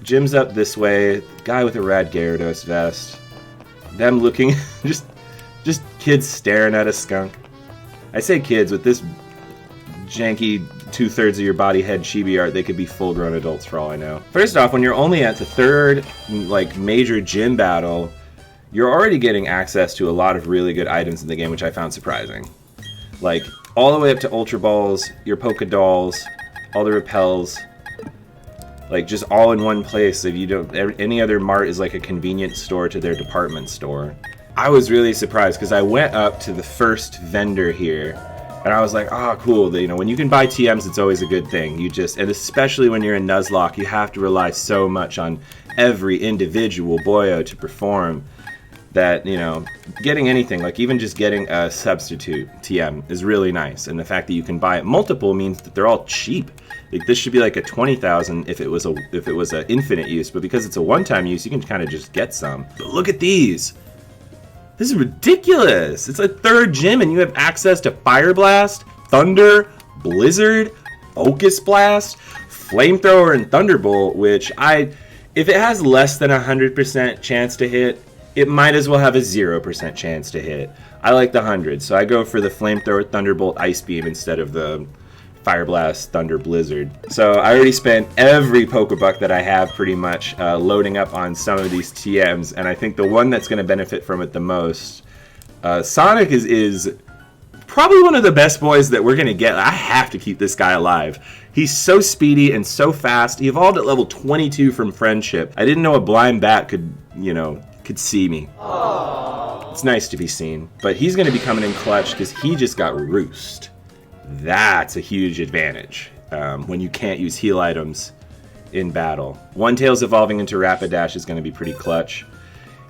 Gym's up this way. Guy with a rad Gyarados vest. Them looking, just kids staring at a skunk. I say kids, with this janky 2/3 of your body head chibi art, they could be full-grown adults for all I know. First off, when you're only at the third, like, major gym battle, you're already getting access to a lot of really good items in the game, which I found surprising. Like, all the way up to Ultra Balls, your Poké Dolls, all the repels, like, just all in one place. If you don't, any other mart is like a convenience store to their department store. I was really surprised because I went up to the first vendor here, and I was like, oh, cool. You know, when you can buy TMs, it's always a good thing. You just, and especially when you're in Nuzlocke, you have to rely so much on every individual boyo to perform that, you know, getting anything, like even just getting a substitute TM is really nice. And the fact that you can buy it multiple means that they're all cheap. Like, this should be like a 20,000 if it was a infinite use, but because it's a one-time use, you can kind of just get some. But look at these. This is ridiculous. It's a third gym and you have access to Fire Blast, Thunder, Blizzard, Focus Blast, Flamethrower, and Thunderbolt, which if it has less than 100% chance to hit, it might as well have a 0% chance to hit. I like the 100, so I go for the Flamethrower, Thunderbolt, Ice Beam instead of the Fire Blast, Thunder, Blizzard. So I already spent every Pokebuck that I have pretty much loading up on some of these TMs, and I think the one that's going to benefit from it the most, Sonic is probably one of the best boys that we're going to get. I have to keep this guy alive. He's so speedy and so fast. He evolved at level 22 from Friendship. I didn't know a blind bat could see me. Aww. It's nice to be seen. But he's going to be coming in clutch because he just got Roost. That's a huge advantage when you can't use heal items in battle. One-Tail's evolving into Rapidash is going to be pretty clutch.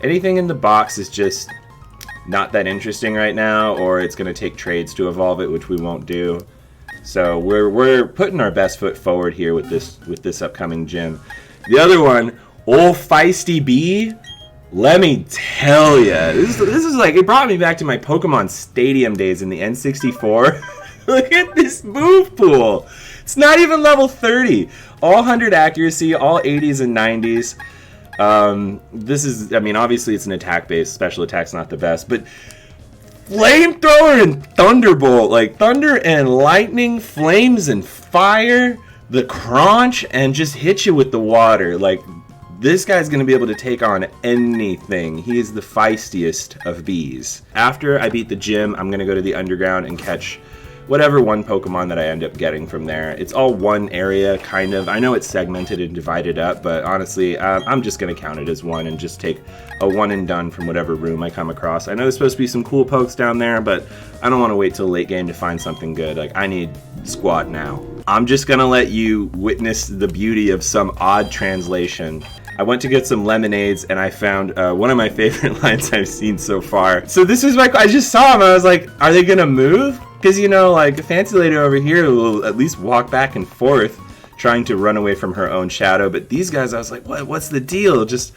Anything in the box is just not that interesting right now, or it's going to take trades to evolve it, which we won't do. So we're putting our best foot forward here with this upcoming gym. The other one, old Feisty Bee. Let me tell ya, this is like, it brought me back to my Pokemon Stadium days in the N64. Look at this move pool. It's not even level 30. All 100 accuracy, all 80s and 90s. This is, I mean, obviously it's an attack base. Special attack's not the best, but Flamethrower and Thunderbolt, like Thunder and Lightning, Flames and Fire, the Crunch, and just hit you with the water. Like, this guy's going to be able to take on anything. He is the feistiest of bees. After I beat the gym, I'm going to go to the underground and catch whatever one Pokemon that I end up getting from there. It's all one area, kind of. I know it's segmented and divided up, but honestly, I'm just going to count it as one and just take a one and done from whatever room I come across. I know there's supposed to be some cool pokes down there, but I don't want to wait till late game to find something good. Like, I need squad now. I'm just going to let you witness the beauty of some odd translation. I went to get some lemonades and I found one of my favorite lines I've seen so far. So this was I just saw him. I was like, are they gonna move? Because, you know, like, a fancy lady over here will at least walk back and forth trying to run away from her own shadow. But these guys, I was like, what's the deal? Just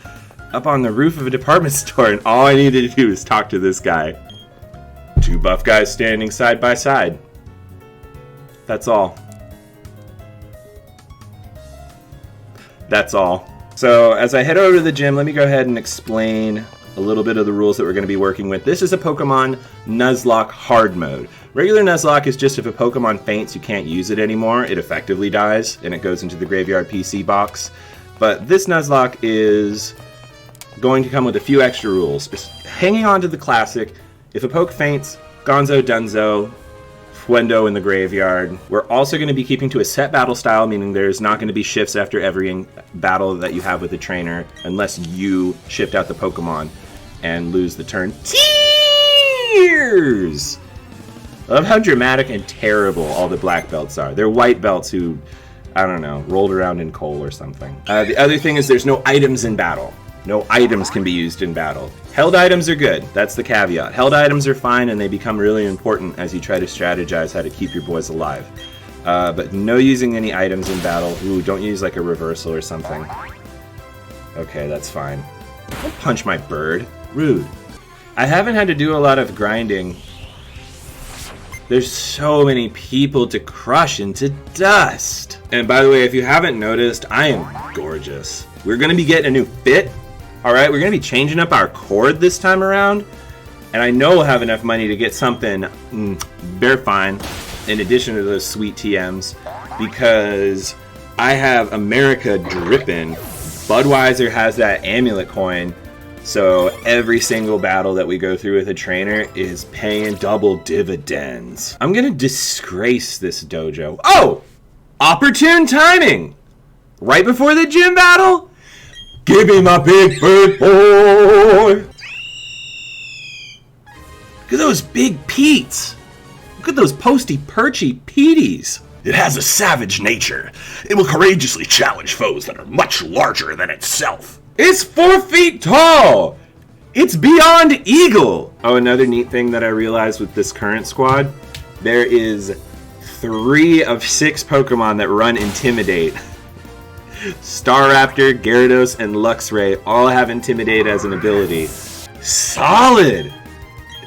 up on the roof of a department store, and all I needed to do was talk to this guy. Two buff guys standing side by side. That's all. That's all. So as I head over to the gym, let me go ahead and explain a little bit of the rules that we're going to be working with. This is a Pokemon Nuzlocke hard mode. Regular Nuzlocke is just if a Pokemon faints, you can't use it anymore. It effectively dies, and it goes into the graveyard PC box. But this Nuzlocke is going to come with a few extra rules. Just hanging on to the classic, if a poke faints, Gonzo, Dunzo, Fuendo in the graveyard. We're also going to be keeping to a set battle style, meaning there's not going to be shifts after every battle that you have with the trainer, unless you shift out the Pokemon and lose the turn. Tears! I love how dramatic and terrible all the black belts are. They're white belts who, I don't know, rolled around in coal or something. The other thing is there's no items in battle. No items can be used in battle. Held items are good. That's the caveat. Held items are fine, and they become really important as you try to strategize how to keep your boys alive. But no using any items in battle. Ooh, don't use like a reversal or something. Okay, that's fine. Don't punch my bird. Rude. I haven't had to do a lot of grinding There's so many people to crush into dust. And by the way, if you haven't noticed, I am gorgeous. We're gonna be getting a new fit. All right, we're gonna be changing up our cord this time around. And I know we'll have enough money to get something bare fine in addition to those sweet TMs, because I have America dripping. Budweiser has that amulet coin, so every single battle that we go through with a trainer is paying double dividends. I'm gonna disgrace this dojo. Oh! Opportune timing! Right before the gym battle? Give me my big bird boy! Look at those big Petes! Look at those posty-perchy Peeties! It has a savage nature. It will courageously challenge foes that are much larger than itself. It's 4 feet tall! It's beyond eagle! Oh, another neat thing that I realized with this current squad, there is 3 of 6 Pokemon that run Intimidate. Staraptor, Gyarados, and Luxray all have Intimidate as an ability. Solid!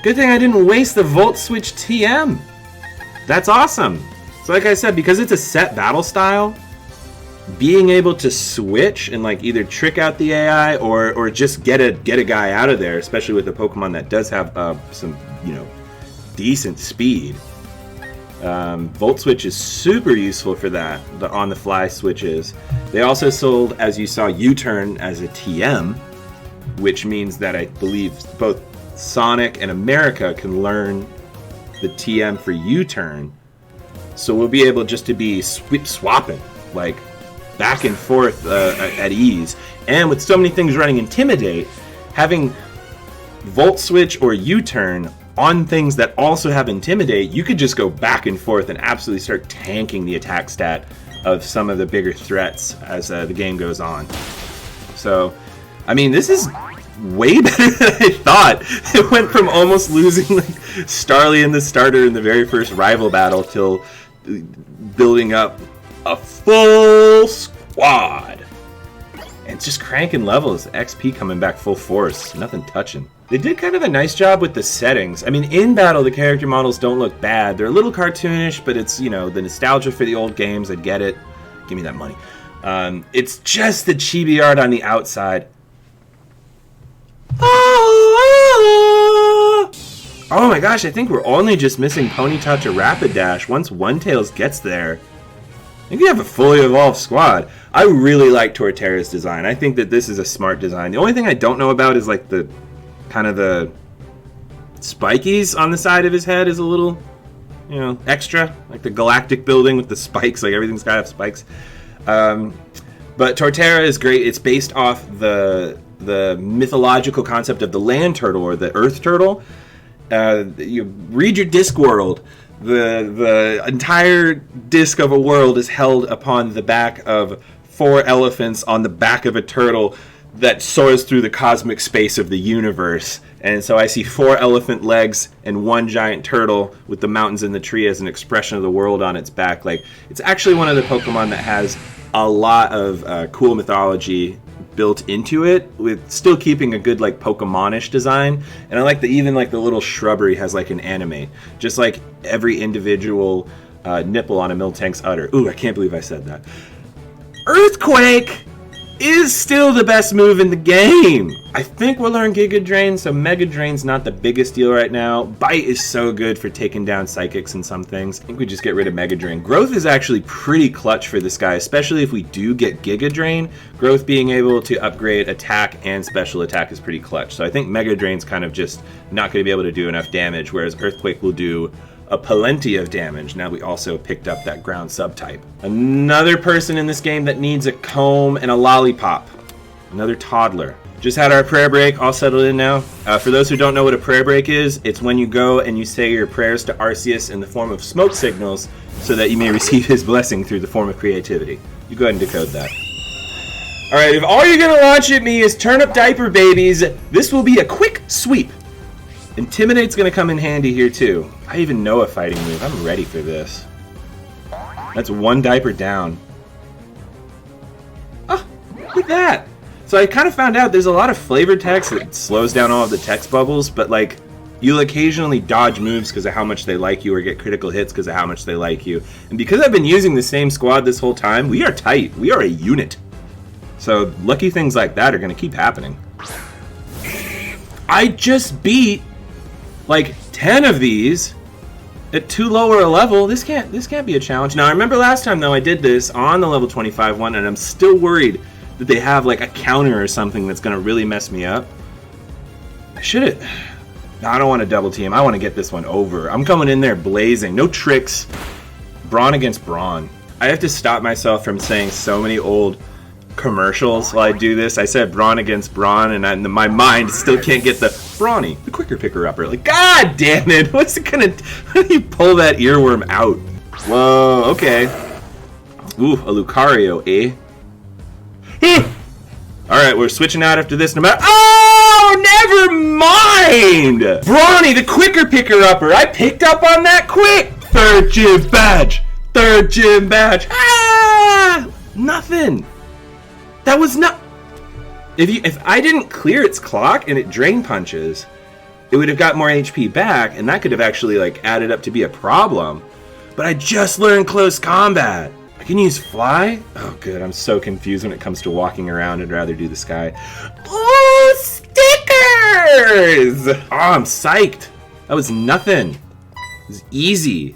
Good thing I didn't waste the Volt Switch TM. That's awesome. So like I said, because it's a set battle style, being able to switch and like either trick out the AI or just get a guy out of there, especially with a Pokemon that does have some, you know, decent speed. Volt Switch is super useful for that, the on-the-fly switches. They also sold, as you saw, U-Turn as a TM, which means that I believe both Sonic and America can learn the TM for U-Turn. So we'll be able just to be swapping, like back and forth at ease. And with so many things running Intimidate, having Volt Switch or U-Turn on things that also have Intimidate, you could just go back and forth and absolutely start tanking the attack stat of some of the bigger threats as the game goes on. So, I mean, this is way better than I thought. It went from almost losing like Starly and the starter in the very first rival battle till building up a full squad. And it's just cranking levels. XP coming back full force. Nothing touching. They did kind of a nice job with the settings. I mean, in battle, the character models don't look bad. They're a little cartoonish, but it's, you know, the nostalgia for the old games. I get it. Give me that money. It's just the chibi art on the outside. Oh my gosh, I think we're only just missing Ponyta to Rapidash. Once One-Tails gets there, I think we have a fully evolved squad. I really like Torterra's design. I think that this is a smart design. The only thing I don't know about is like the kind of the spikies on the side of his head is a little, you know, extra. Like the galactic building with the spikes, like everything's got to have spikes. But Torterra is great. It's based off the mythological concept of the land turtle or the earth turtle. You read your disc world. The entire disc of a world is held upon the back of 4 elephants on the back of a turtle that soars through the cosmic space of the universe. And so I see 4 elephant legs and 1 giant turtle with the mountains and the tree as an expression of the world on its back. Like, it's actually one of the Pokemon that has a lot of cool mythology built into it, with still keeping a good like Pokemonish design. And I like that even like the little shrubbery has like an anime, just like every individual nipple on a Miltank's udder. Ooh, I can't believe I said that. Earthquake is still the best move in the game. I think we'll learn Giga Drain, so Mega Drain's not the biggest deal right now. Bite is so good for taking down Psychics and some things. I think we just get rid of Mega Drain. Growth is actually pretty clutch for this guy, especially if we do get Giga Drain. Growth being able to upgrade attack and special attack is pretty clutch. So I think Mega Drain's kind of just not going to be able to do enough damage, whereas Earthquake will do a plenty of damage. Now we also picked up that ground subtype. Another person in this game that needs a comb and a lollipop. Another toddler. Just had our prayer break all settled in now. For those who don't know what a prayer break is, it's when you go and you say your prayers to Arceus in the form of smoke signals so that you may receive his blessing through the form of creativity. You go ahead and decode that. Alright, if all you're gonna launch at me is turnip diaper babies, this will be a quick sweep. Intimidate's gonna come in handy here too. I even know a fighting move. I'm ready for this. That's 1 diaper down. Oh, look at that. So I kind of found out there's a lot of flavor text that slows down all of the text bubbles, but like You'll occasionally dodge moves because of how much they like you or get critical hits because of how much they like you. And because I've been using the same squad this whole time, we are tight. We are a unit. So lucky things like that are going to keep happening. I just beat like 10 of these at too lower a level. This can't be a challenge. Now I remember last time though I did this on the level 25 one, and I'm still worried that they have like a counter or something that's going to really mess me up. I should've... No, I don't want to double team. I want to get this one over. I'm coming in there blazing. No tricks. Brawn against brawn. I have to stop myself from saying so many old commercials while I do this. I said brawn against brawn, and my mind still can't get the brawny, the quicker picker upper. Like, god damn it! What's it gonna? How do you pull that earworm out? Whoa. Okay. Ooh, a Lucario, eh? All right, we're switching out after this. No matter. Oh, never mind. Brawny, the quicker picker upper. I picked up on that quick. Third gym badge. Third gym badge. Ah! Nothing. That was not... If I didn't clear its clock and it drain punches, it would have got more HP back, and that could have actually like added up to be a problem. But I just learned close combat. I can use fly? Oh good, I'm so confused when it comes to walking around. I'd rather do the sky. Oh, stickers! Oh, I'm psyched. That was nothing. It was easy.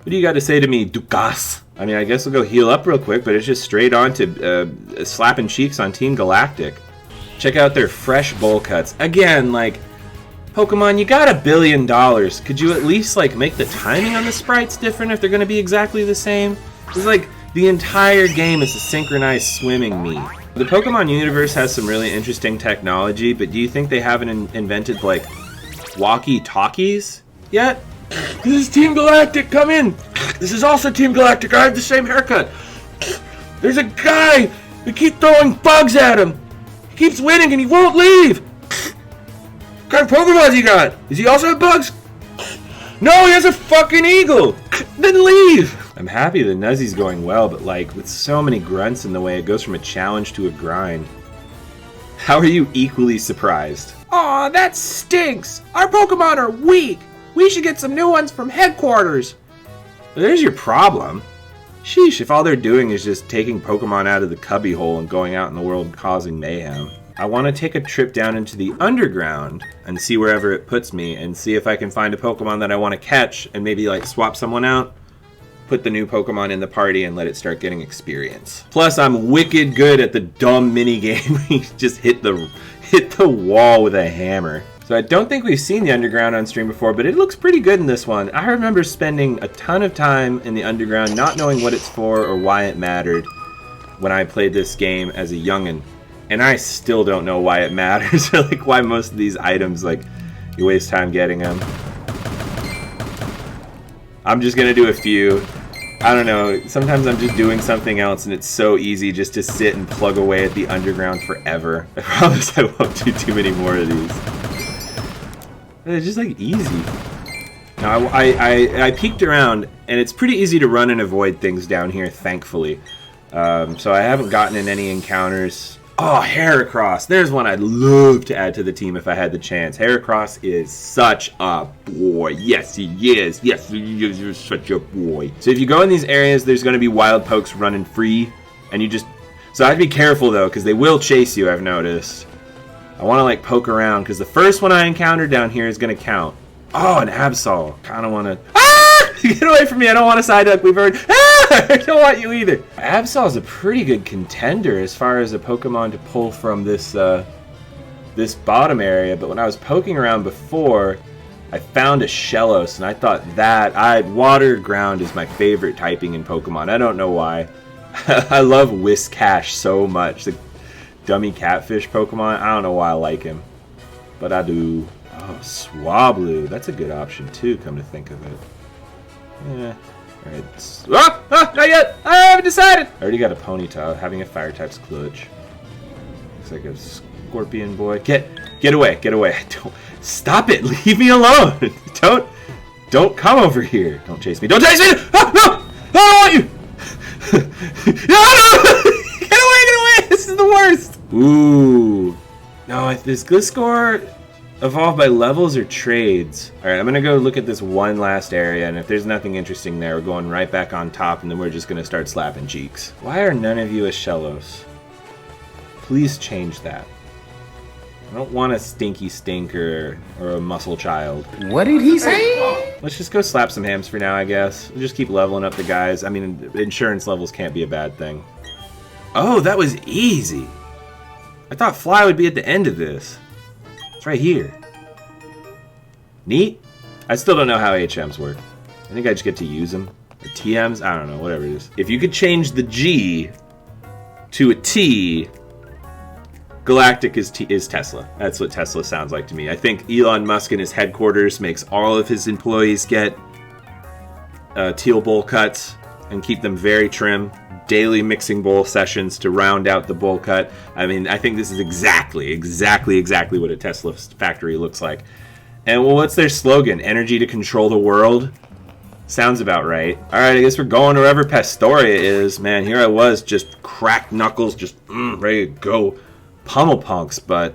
What do you got to say to me, Dukas? I mean, I guess we'll go heal up real quick, but it's just straight on to slapping cheeks on Team Galactic. Check out their fresh bowl cuts. Again, like, Pokemon, you got $1 billion. Could you at least, like, make the timing on the sprites different if they're going to be exactly the same? It's like, the entire game is a synchronized swimming meet. The Pokemon universe has some really interesting technology, but do you think they haven't invented, like, walkie-talkies yet? This is Team Galactic, come in! This is also Team Galactic, I have the same haircut! There's a guy! We keep throwing bugs at him! He keeps winning and he won't leave! What kind of Pokemon he got? Does he also have bugs? No, he has a fucking eagle! Then leave! I'm happy the Nuzzy's going well, but like, with so many grunts in the way, it goes from a challenge to a grind. How are you equally surprised? Aw, that stinks! Our Pokemon are weak! We should get some new ones from headquarters. There's your problem. Sheesh, if all they're doing is just taking Pokemon out of the cubbyhole and going out in the world causing mayhem. I want to take a trip down into the underground and see wherever it puts me and see if I can find a Pokemon that I want to catch and maybe like swap someone out, put the new Pokemon in the party and let it start getting experience. Plus, I'm wicked good at the dumb mini game where you just hit the wall with a hammer. So I don't think we've seen the underground on stream before, but it looks pretty good in this one. I remember spending a ton of time in the underground not knowing what it's for or why it mattered when I played this game as a youngin'. And I still don't know why it matters, or like why most of these items, like, you waste time getting them. I'm just gonna do a few. I don't know, sometimes I'm just doing something else and it's so easy just to sit and plug away at the underground forever. I promise I won't do too many more of these. It's just like easy. Now I peeked around and it's pretty easy to run and avoid things down here, thankfully. So I haven't gotten in any encounters. Oh, Heracross. There's one I'd love to add to the team if I had the chance. Heracross is such a boy. Yes, he is. Yes, he is. You're such a boy. So if you go in these areas, there's going to be wild pokes running free. And you just... So I have to be careful, though, because they will chase you, I've noticed. I want to, like, poke around, because the first one I encountered down here is going to count. Oh, an Absol. Kind of want to... Ah! Get away from me. I don't want a Psyduck. We've heard... Ah! I don't want you either. Absol is a pretty good contender as far as a Pokemon to pull from this, this bottom area, but when I was poking around before, I found a Shellos, and I thought that... Water Ground is my favorite typing in Pokemon. I don't know why. I love Whiscash so much. The dummy catfish Pokemon. I don't know why I like him, but I do. Oh, Swablu. That's a good option too, come to think of it. Yeah. Alright. Not yet! I haven't decided! I already got a Ponyta. Having a fire type's clutch. Looks like a Scorpion boy. Get away, get away. Don't stop it! Leave me alone! Don't come over here. Don't chase me. Don't chase me! Oh, no! I don't want you! No! Get away! This is the worst! Ooh. No, this Gliscor... Evolve by levels or trades? Alright, I'm gonna go look at this one last area, and if there's nothing interesting there, we're going right back on top, and then we're just gonna start slapping cheeks. Why are none of you a Shellos? Please change that. I don't want a stinky stinker or a muscle child. What did he say? Let's just go slap some hams for now, I guess. We'll just keep leveling up the guys. I mean, insurance levels can't be a bad thing. Oh, that was easy! I thought Fly would be at the end of this. It's right here. Neat. I still don't know how HMs work. I think I just get to use them. Or TMs? I don't know, whatever it is. If you could change the G to a T, Galactic is Tesla. That's what Tesla sounds like to me. I think Elon Musk in his headquarters makes all of his employees get teal bowl cuts and keep them very trim. Daily mixing bowl sessions to round out the bowl cut. I mean, I think this is exactly what a Tesla factory looks like. And well, what's their slogan? Energy to control the world? Sounds about right. Alright, I guess we're going wherever Pastoria is. Man, here I was, just cracked knuckles, just ready to go pummel punks, but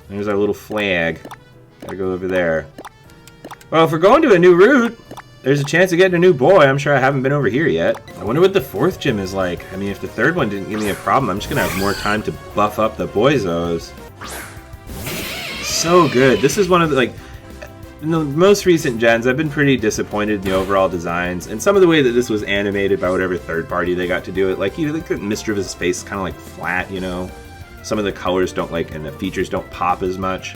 there's our little flag. Gotta go over there. Well, if we're going to a new route, there's a chance of getting a new boy. I'm sure I haven't been over here yet. I wonder what the fourth gym is like. I mean, if the third one didn't give me a problem, I'm just gonna have more time to buff up the boyzos. So good. This is one of the, like, in the most recent gens, I've been pretty disappointed in the overall designs, and some of the way that this was animated by whatever third party they got to do it. Like, you know, like Mischievous face is kind of like flat, you know. Some of the colors don't like, and the features don't pop as much.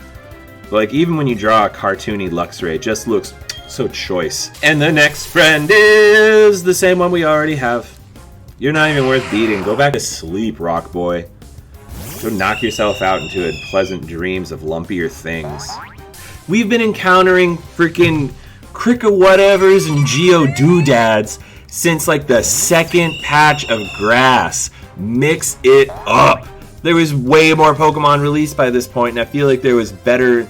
But like, even when you draw a cartoony Luxray, it just looks so choice. And the next friend is the same one we already have. You're not even worth beating. Go back to sleep, Rock Boy. Go knock yourself out into pleasant dreams of lumpier things. We've been encountering freaking Cricket-whatevers and Geodoodads since like the second patch of grass. Mix it up. There was way more Pokemon released by this point, and I feel like there was better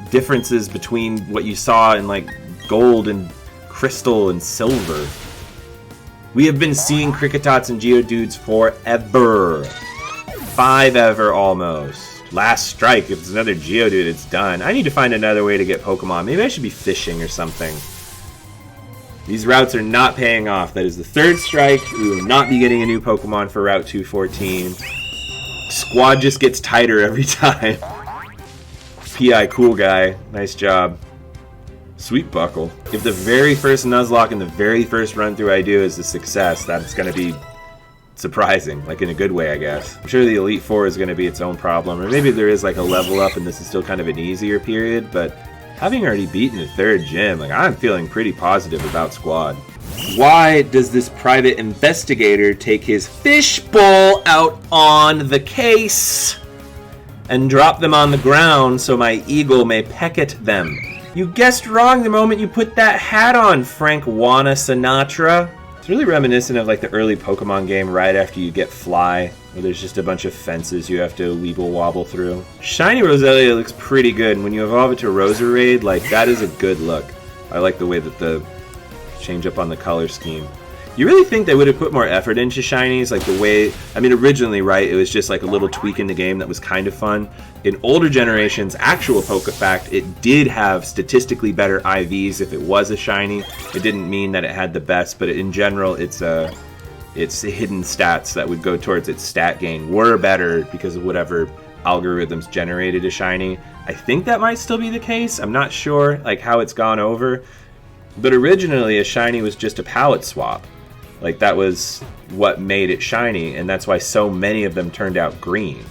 differences between what you saw in like gold and crystal and silver. We have been seeing Cricketots and Geodudes forever. 5 ever almost. Last strike, if it's another Geodude, it's done. I need to find another way to get Pokemon. Maybe I should be fishing or something. These routes are not paying off. That is the 3rd strike. We will not be getting a new Pokemon for Route 214. Squad just gets tighter every time. P.I. cool guy. Nice job. Sweet buckle. If the very first Nuzlocke and the very first run through I do is a success, that's going to be surprising. Like in a good way, I guess. I'm sure the Elite Four is going to be its own problem. Or maybe there is like a level up and this is still kind of an easier period. But having already beaten the 3rd gym, like I'm feeling pretty positive about Squad. Why does this private investigator take his fishbowl out on the case and drop them on the ground so my eagle may peck at them? You guessed wrong the moment you put that hat on, Frank Wana Sinatra. It's really reminiscent of like the early Pokemon game right after you get Fly, where there's just a bunch of fences you have to weeble wobble through. Shiny Roselia looks pretty good, and when you evolve it to Roserade, like that is a good look. I like the way that the change up on the color scheme. You really think they would have put more effort into shinies? Like the way, I mean, originally, right, it was just like a little tweak in the game that was kind of fun. In older generations, actual PokeFact, it did have statistically better IVs if it was a shiny. It didn't mean that it had the best, but in general, its hidden stats that would go towards its stat gain were better because of whatever algorithms generated a shiny. I think that might still be the case. I'm not sure, like, how it's gone over. But originally, a shiny was just a palette swap. Like, that was what made it shiny, and that's why so many of them turned out green.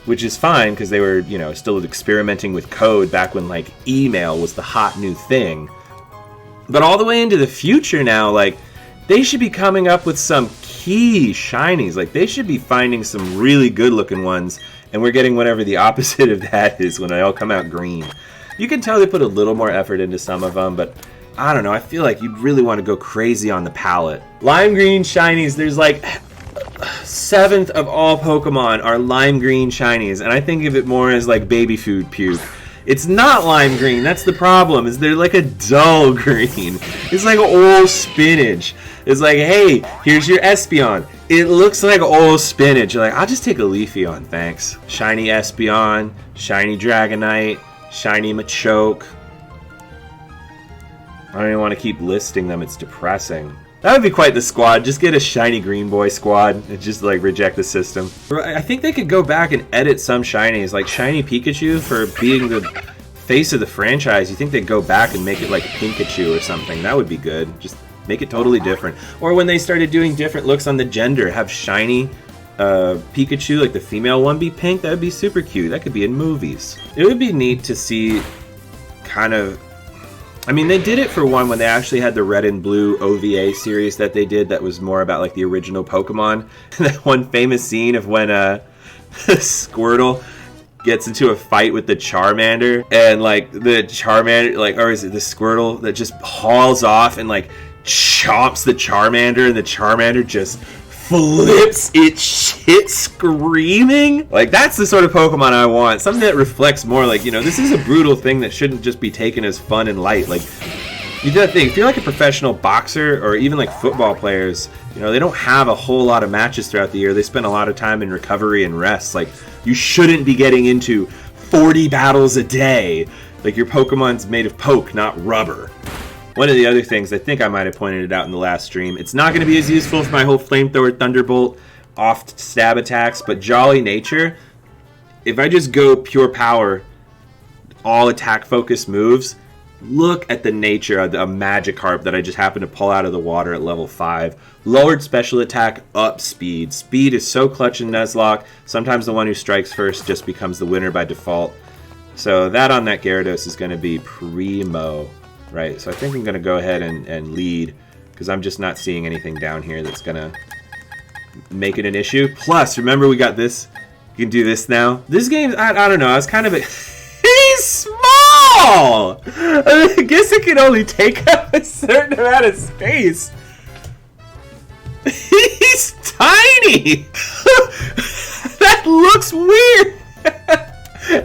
Which is fine, because they were, you know, still experimenting with code back when, like, email was the hot new thing. But all the way into the future now, like, they should be coming up with some key shinies. Like, they should be finding some really good-looking ones, and we're getting whatever the opposite of that is when they all come out green. You can tell they put a little more effort into some of them, but I don't know, I feel like you'd really want to go crazy on the palette. Lime green shinies, there's like 7th of all Pokemon are lime green shinies, and I think of it more as like baby food puke. It's not lime green, that's the problem, is they're like a dull green. It's like old spinach. It's like, hey, here's your Espeon. It looks like old spinach. You're like, I'll just take a Leafeon, thanks. Shiny Espeon, shiny Dragonite, Shiny Machoke. I don't even want to keep listing them. It's depressing. That would be quite the squad. Just get a shiny green boy squad and just like reject the system. I think they could go back and edit some shinies, like shiny Pikachu for being the face of the franchise. You think they'd go back and make it like Pikachu or something? That would be good. Just make it totally different. Or when they started doing different looks on the gender, have shiny Pikachu, like the female one, be pink. That would be super cute. That could be in movies. It would be neat to see kind of... I mean, they did it for one when they actually had the Red and Blue OVA series that they did that was more about like the original Pokemon. That one famous scene of when Squirtle gets into a fight with the Charmander, and like the Charmander, like, or is it the Squirtle that just hauls off and like chomps the Charmander, and the Charmander just flips its shit screaming? Like, that's the sort of Pokemon I want. Something that reflects more like, you know, this is a brutal thing that shouldn't just be taken as fun and light. Like, you gotta think, if you're like a professional boxer or even like football players, you know, they don't have a whole lot of matches throughout the year. They spend a lot of time in recovery and rest. Like, you shouldn't be getting into 40 battles a day. Like, your Pokemon's made of poke, not rubber. One of the other things, I think I might have pointed it out in the last stream, it's not going to be as useful for my whole Flamethrower Thunderbolt off stab attacks, but Jolly Nature, if I just go pure power, all attack focused moves, look at the nature of a Magikarp that I just happened to pull out of the water at level 5. Lowered special attack, up speed. Speed is so clutch in Nuzlocke, sometimes the one who strikes first just becomes the winner by default. So that on that Gyarados is going to be primo. Right, so I think I'm going to go ahead and lead, because I'm just not seeing anything down here that's going to make it an issue. Plus, remember we got this, you can do this now. This game, I don't know, I was kind of he's small! I guess it can only take up a certain amount of space. He's tiny! That looks weird!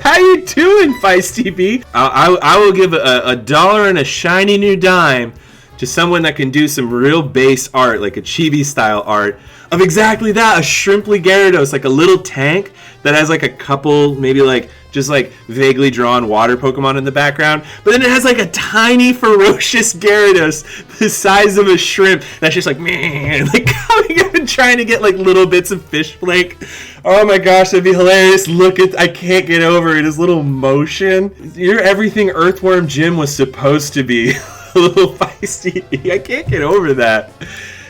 How you doing, Feisty B? I will give a dollar and a shiny new dime to someone that can do some real base art, like a chibi style art, of exactly that, a Shrimply Gyarados, like a little tank that has like a couple, maybe like, just like vaguely drawn water Pokemon in the background, but then it has like a tiny ferocious Gyarados the size of a shrimp that's just like, man, like coming up and trying to get like little bits of fish flake. Oh my gosh, that'd be hilarious. Look at, I can't get over it, his little motion. You're everything Earthworm Jim was supposed to be. A little feisty. I can't get over that.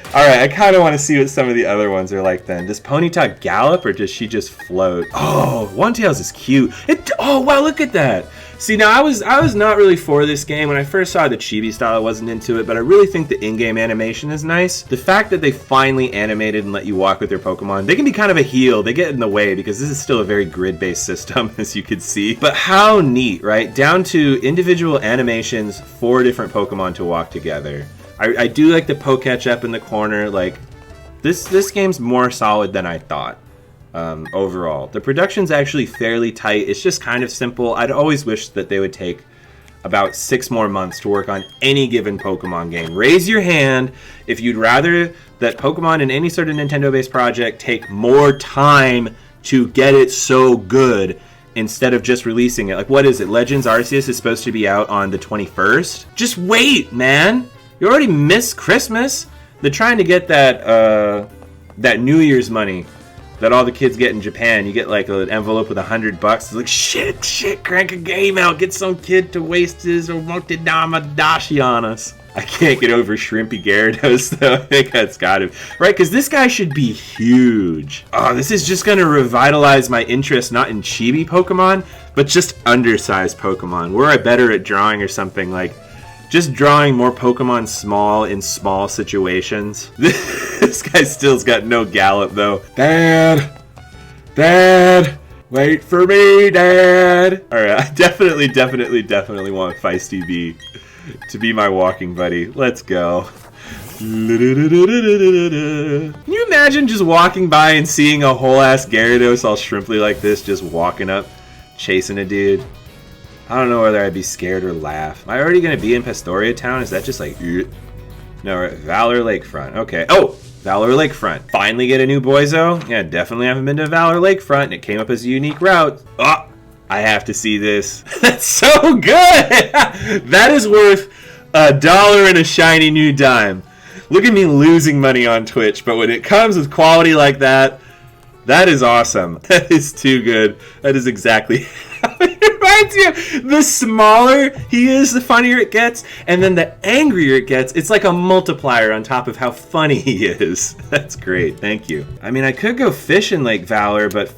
Alright, I kind of want to see what some of the other ones are like then. Does Ponyta gallop or does she just float? Oh, One-Tails is cute. Oh, wow, look at that. See, now I was not really for this game. When I first saw the chibi style, I wasn't into it, but I really think the in-game animation is nice. The fact that they finally animated and let you walk with your Pokemon, they can be kind of a heel. They get in the way because this is still a very grid-based system, as you can see. But how neat, right? Down to individual animations for different Pokemon to walk together. I do like the Poketch in the corner. Like, this game's more solid than I thought. Overall, the production's actually fairly tight. It's just kind of simple. I'd always wish that they would take about 6 more months to work on any given Pokemon game. Raise your hand if you'd rather that Pokemon in any sort of Nintendo-based project take more time to get it so good instead of just releasing it. Like, what is it? Legends Arceus is supposed to be out on the 21st? Just wait, man! You already missed Christmas. They're trying to get that that New Year's money that all the kids get in Japan. You get like an envelope with $100. It's like, shit, crank a game out. Get some kid to waste his Omotedama Dashi on us. I can't get over Shrimpy Gyarados though. I think that's got him. Right, because this guy should be huge. Oh, this is just going to revitalize my interest not in chibi Pokemon, but just undersized Pokemon. Were I better at drawing or something, like just drawing more Pokemon small in small situations. This guy still's got no gallop, though. Dad! Wait for me, Dad! Alright, I definitely want Feisty B to be my walking buddy. Let's go. Can you imagine just walking by and seeing a whole-ass Gyarados all shrimply like this, just walking up, chasing a dude? I don't know whether I'd be scared or laugh. Am I already going to be in Pastoria Town? Is that just like... No, right. Valor Lakefront. Okay. Oh! Valor Lakefront. Finally get a new Boizo? Yeah, definitely haven't been to Valor Lakefront, and it came up as a unique route. Ah! I have to see this. That's so good! That is worth $1 and a shiny new dime. Look at me losing money on Twitch, but when it comes with quality like that, that is awesome. That is too good. That is exactly how it reminds you. The smaller he is, the funnier it gets, and then the angrier it gets. It's like a multiplier on top of how funny he is. That's great. Thank you. I mean, I could go fish in Lake Valor, but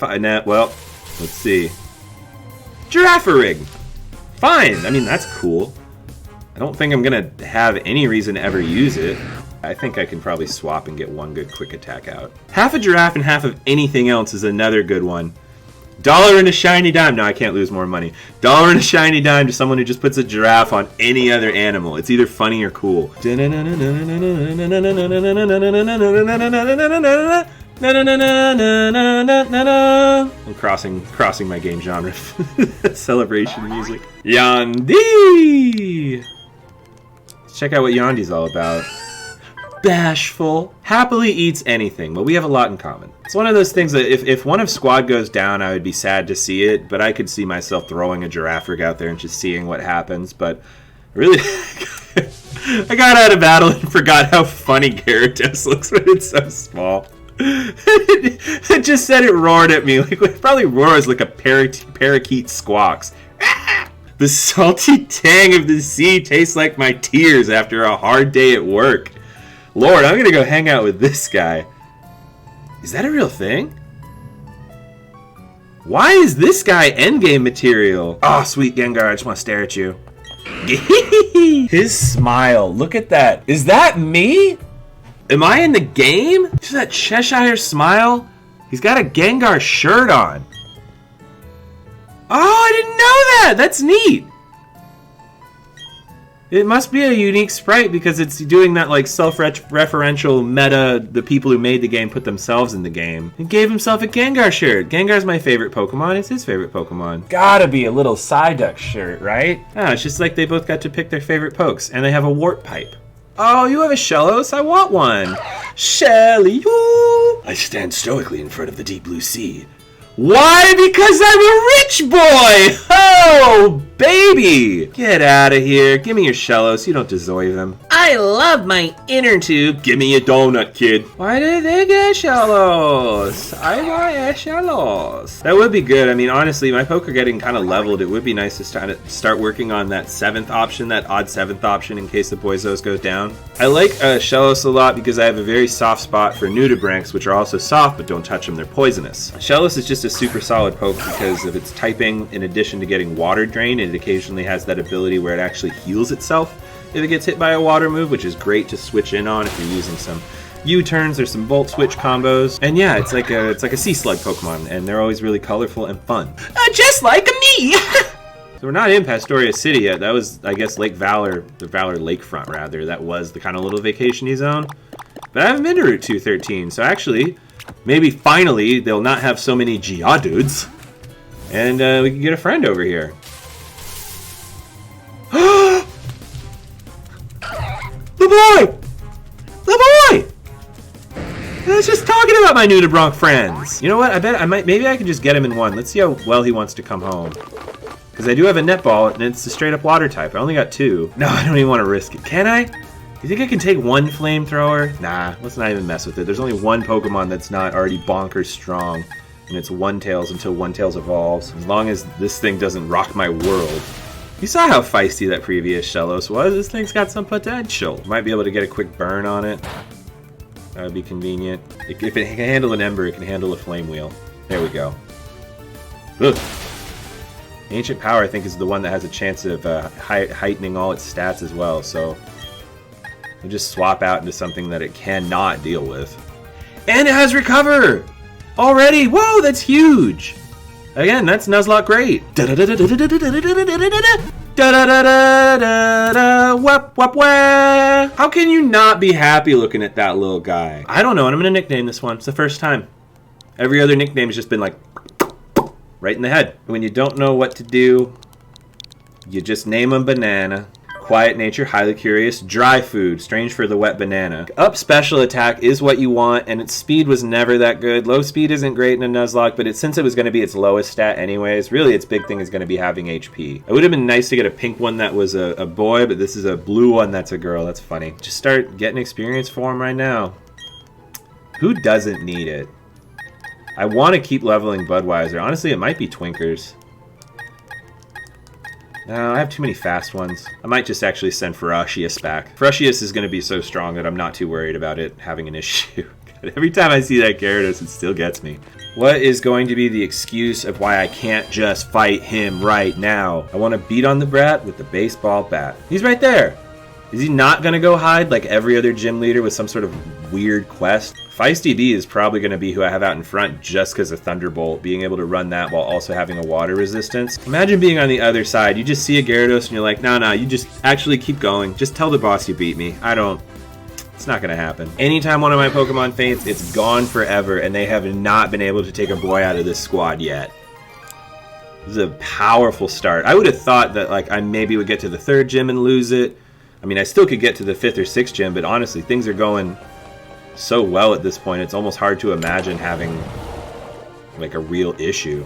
well, let's see. Giraffe rig. Fine. I mean, that's cool. I don't think I'm going to have any reason to ever use it. I think I can probably swap and get one good quick attack out. Half a giraffe and half of anything else is another good one. $1 and a shiny dime. No, I can't lose more money. $1 and a shiny dime to someone who just puts a giraffe on any other animal. It's either funny or cool. I'm crossing my game genre. Celebration music. Yandi! Let's check out what Yandi's all about. Bashful. Happily eats anything, but we have a lot in common. It's one of those things that if one of squad goes down, I would be sad to see it, but I could see myself throwing a giraffe rig out there and just seeing what happens, but really... I got out of battle and forgot how funny Gyarados looks when it's so small. It just said it roared at me. Like, it probably roars like a parakeet squawks. The salty tang of the sea tastes like my tears after a hard day at work. Lord, I'm gonna go hang out with this guy. Is that a real thing? Why is this guy endgame material? Oh, sweet Gengar, I just want to stare at you. His smile, look at that. Is that me? Am I in the game? Just that Cheshire smile? He's got a Gengar shirt on. Oh, I didn't know that! That's neat! It must be a unique sprite because it's doing that like self-referential meta, the people who made the game put themselves in the game. He gave himself a Gengar shirt. Gengar's my favorite Pokemon. It's his favorite Pokemon. Gotta be a little Psyduck shirt, right? Ah, it's just like they both got to pick their favorite pokes. And they have a wart pipe. Oh, you have a Shellos? I want one. Shelly, I stand stoically in front of the deep blue sea. Why? Because I'm a rich boy! Oh, baby! Get out of here. Give me your Shellos. You don't deserve them. I love my inner tube. Give me a donut, kid. Why did they get Shellos? I want a Shellos. That would be good. I mean, honestly, my poker getting kind of leveled. It would be nice to start working on that 7th option, that odd 7th option in case the Boizos goes down. I like Shellos a lot because I have a very soft spot for Nudibranchs, which are also soft, but don't touch them. They're poisonous. Shellos is just a super solid poke because of its typing. In addition to getting water drain, it occasionally has that ability where it actually heals itself if it gets hit by a water move, which is great to switch in on if you're using some U-turns or some Volt Switch combos. And yeah, it's like a Sea Slug Pokemon, and they're always really colorful and fun. Just like me! So we're not in Pastoria City yet. That was, I guess, Lake Valor, the Valor Lakefront, rather. That was the kind of little vacation-y zone. But I haven't been to Route 213, so actually, maybe finally they'll not have so many Geodudes, and we can get a friend over here. The boy! The boy! I was just talking about my Nudibranch friends. You know what? I bet maybe I can just get him in one. Let's see how well he wants to come home. Because I do have a netball, and it's a straight up water type. I only got 2. No, I don't even want to risk it. Can I? You think I can take one flamethrower? Nah, let's not even mess with it. There's only one Pokemon that's not already bonkers strong, and it's One-Tails until One-Tails evolves. As long as this thing doesn't rock my world. You saw how feisty that previous Shellos was. This thing's got some potential. Might be able to get a quick burn on it. That would be convenient. If it can handle an Ember, it can handle a Flame Wheel. There we go. Ugh. Ancient Power, I think, is the one that has a chance of heightening all its stats as well, so we'll just swap out into something that it cannot deal with. And it has Recover! Already! Whoa, that's huge! Again, that's Nuzlocke great. How can you not be happy looking at that little guy? I don't know, and I'm gonna nickname this one. It's the first time. Every other nickname has just been like right in the head. When you don't know what to do, you just name him Banana. quiet nature, highly curious. Dry food, strange for the wet banana. Up special attack is what you want, and its speed was never that good. Low speed isn't great in a Nuzlocke, but since it was going to be its lowest stat anyways, really its big thing is going to be having HP. It would have been nice to get a pink one that was a boy, but this is a blue one that's a girl. That's funny. Just start getting experience for him right now. Who doesn't need it? I want to keep leveling Budweiser. Honestly, it might be Twinkers. No, I have too many fast ones. I might just actually send Ferocious back. Ferocious is going to be so strong that I'm not too worried about it having an issue. Every time I see that Gyarados, it still gets me. What is going to be the excuse of why I can't just fight him right now? I want to beat on the brat with the baseball bat. He's right there. Is he not going to go hide like every other gym leader with some sort of weird quest? Feisty B is probably going to be who I have out in front just because of Thunderbolt, being able to run that while also having a water resistance. Imagine being on the other side. You just see a Gyarados and you're like, no, you just actually keep going. Just tell the boss you beat me. It's not going to happen. Anytime one of my Pokemon faints, it's gone forever, and they have not been able to take a boy out of this squad yet. This is a powerful start. I would have thought that like I maybe would get to the 3rd gym and lose it. I mean, I still could get to the 5th or 6th gym, but honestly, things are going so well at this point, it's almost hard to imagine having like a real issue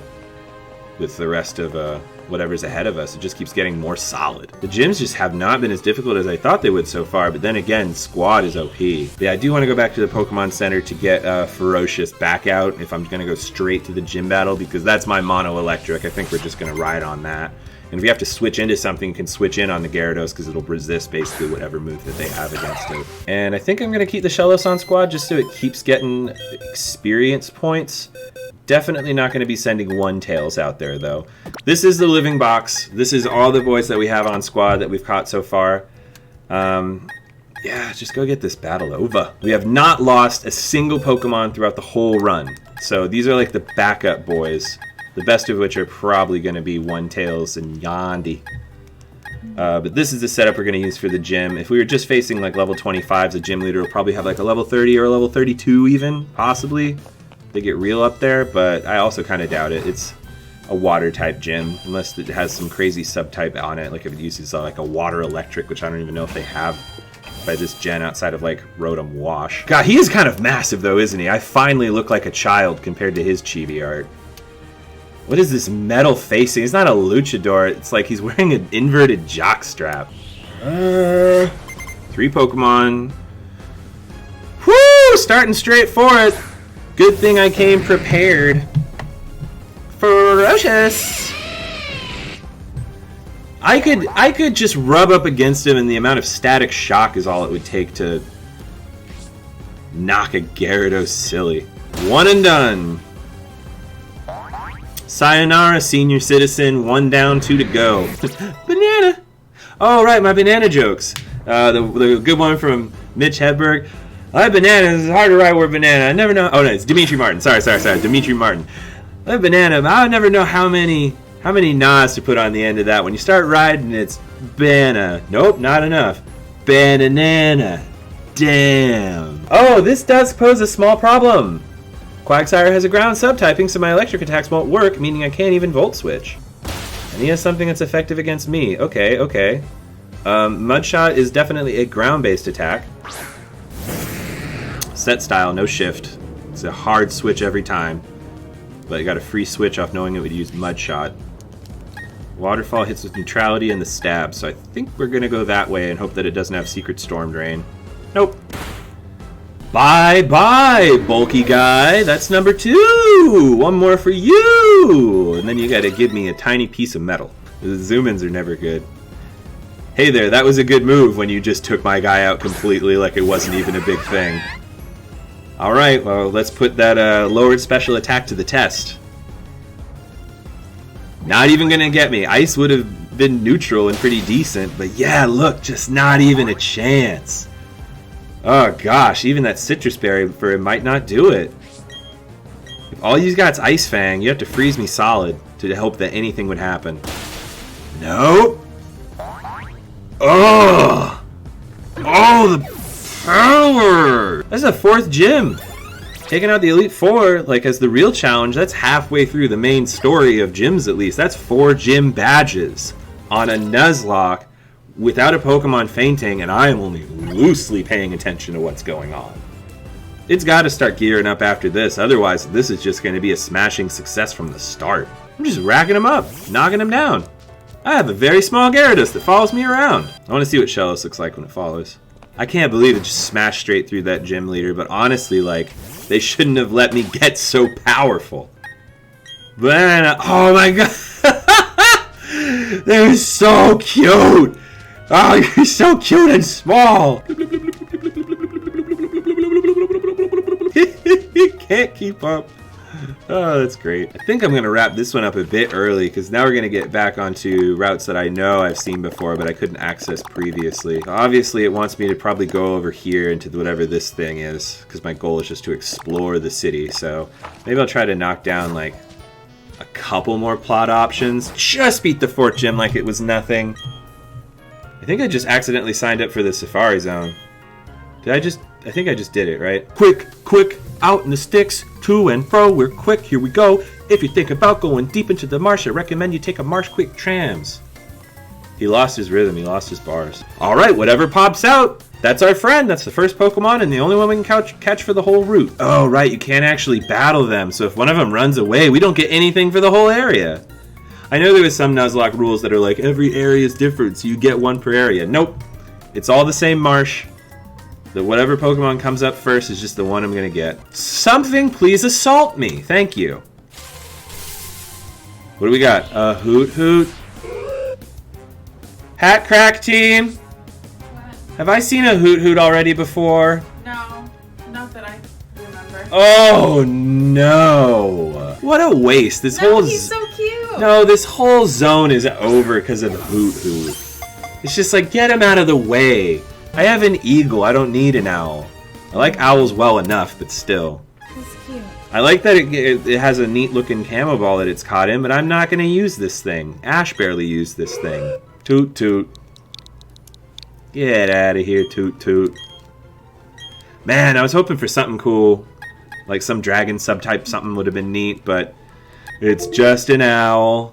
with the rest of whatever's ahead of us. It just keeps getting more solid. The gyms just have not been as difficult as I thought they would so far, but then again, Squad is OP. Yeah, I do want to go back to the Pokemon Center to get Ferocious back out if I'm going to go straight to the gym battle, because that's my mono electric. I think we're just going to ride on that. And if we have to switch into something, you can switch in on the Gyarados because it'll resist basically whatever move that they have against it. And I think I'm going to keep the Shellos on Squad just so it keeps getting experience points. Definitely not going to be sending One-Tails out there, though. This is the living box. This is all the boys that we have on Squad that we've caught so far. Yeah, just go get this battle over. We have not lost a single Pokemon throughout the whole run. So these are like the backup boys. The best of which are probably going to be One-Tails and Yandi. But this is the setup we're going to use for the gym. If we were just facing like level 25s, the gym leader will probably have like a level 30 or a level 32 even, possibly. They get real up there, but I also kind of doubt it. It's a water type gym, unless it has some crazy subtype on it, like if it uses like a water electric, which I don't even know if they have by this gen outside of like Rotom Wash. God, he is kind of massive though, isn't he? I finally look like a child compared to his chibi art. What is this metal facing? It's not a luchador. It's like he's wearing an inverted jockstrap. 3 Pokemon. Woo! Starting straight for it. Good thing I came prepared. Ferocious. I could just rub up against him, and the amount of static shock is all it would take to knock a Gyarados silly. One and done. Sayonara, senior citizen. 1 down, 2 to go. Banana! Oh, right, my banana jokes. The good one from Mitch Hedberg. I have bananas. It's hard to write word banana. I never know. Oh, no, it's Dimitri Martin. Sorry. Dimitri Martin. I have banana, but I never know how many nas to put on the end of that. When you start writing, it's bana. Nope, not enough. Banana. Damn. Oh, this does pose a small problem. Quagsire has a ground subtyping, so my electric attacks won't work, meaning I can't even Volt Switch. And he has something that's effective against me. Okay. Mudshot is definitely a ground-based attack. Set style, no shift. It's a hard switch every time. But I got a free switch off knowing it would use Mudshot. Waterfall hits with neutrality and the stab, so I think we're going to go that way and hope that it doesn't have Secret Storm Drain. Nope. Bye-bye, bulky guy. That's number 2. 1 more for you. And then you gotta give me a tiny piece of metal. The zoom-ins are never good. Hey there, that was a good move when you just took my guy out completely like it wasn't even a big thing. Alright, well, let's put that lowered special attack to the test. Not even gonna get me. Ice would have been neutral and pretty decent, but yeah, look, just not even a chance. Oh gosh, even that Citrus Berry for it might not do it. If all you got's Ice Fang, you have to freeze me solid to hope that anything would happen. Nope. Oh! Oh, the power! That's the 4th gym. Taking out the Elite 4, like as the real challenge, that's halfway through the main story of gyms at least. That's 4 gym badges on a Nuzlocke without a Pokemon fainting, and I am only loosely paying attention to what's going on. It's got to start gearing up after this, otherwise this is just going to be a smashing success from the start. I'm just racking them up, knocking them down. I have a very small Gyarados that follows me around. I want to see what Shellos looks like when it follows. I can't believe it just smashed straight through that gym leader, but honestly, like, they shouldn't have let me get so powerful. But, oh my god. They're so cute. Oh, you're so cute and small. Can't keep up. Oh, that's great. I think I'm going to wrap this one up a bit early because now we're going to get back onto routes that I know I've seen before but I couldn't access previously. Obviously, it wants me to probably go over here into whatever this thing is because my goal is just to explore the city. So maybe I'll try to knock down like a couple more plot options. Just beat the Fort Gym like it was nothing. I think I just accidentally signed up for the Safari Zone. Did I just... I think I just did it, right? Quick, quick, out in the sticks, to and fro, we're quick, here we go. If you think about going deep into the marsh, I recommend you take a Marsh Quick Trams. He lost his rhythm, he lost his bars. Alright, whatever pops out, that's our friend. That's the first Pokemon and the only one we can catch for the whole route. Oh, right, you can't actually battle them, so if one of them runs away, we don't get anything for the whole area. I know there was some Nuzlocke rules that are like, every area is different, so you get one per area. Nope, it's all the same marsh. Whatever Pokemon comes up first is just the one I'm going to get. Something, please assault me. Thank you. What do we got? Hoot Hoot. Hat Crack Team. What? Have I seen a Hoot Hoot already before? No, not that I remember. Oh, no. What a waste. This No, whole... he's so cute. No, this whole zone is over because of Hoot Hoot. It's just like, get him out of the way. I have an eagle. I don't need an owl. I like owls well enough, but still. He's cute. I like that it has a neat looking camo ball that it's caught in, but I'm not going to use this thing. Ash barely used this thing. Toot toot. Get out of here, toot toot. Man, I was hoping for something cool. Like some dragon subtype something would have been neat, but it's just an owl.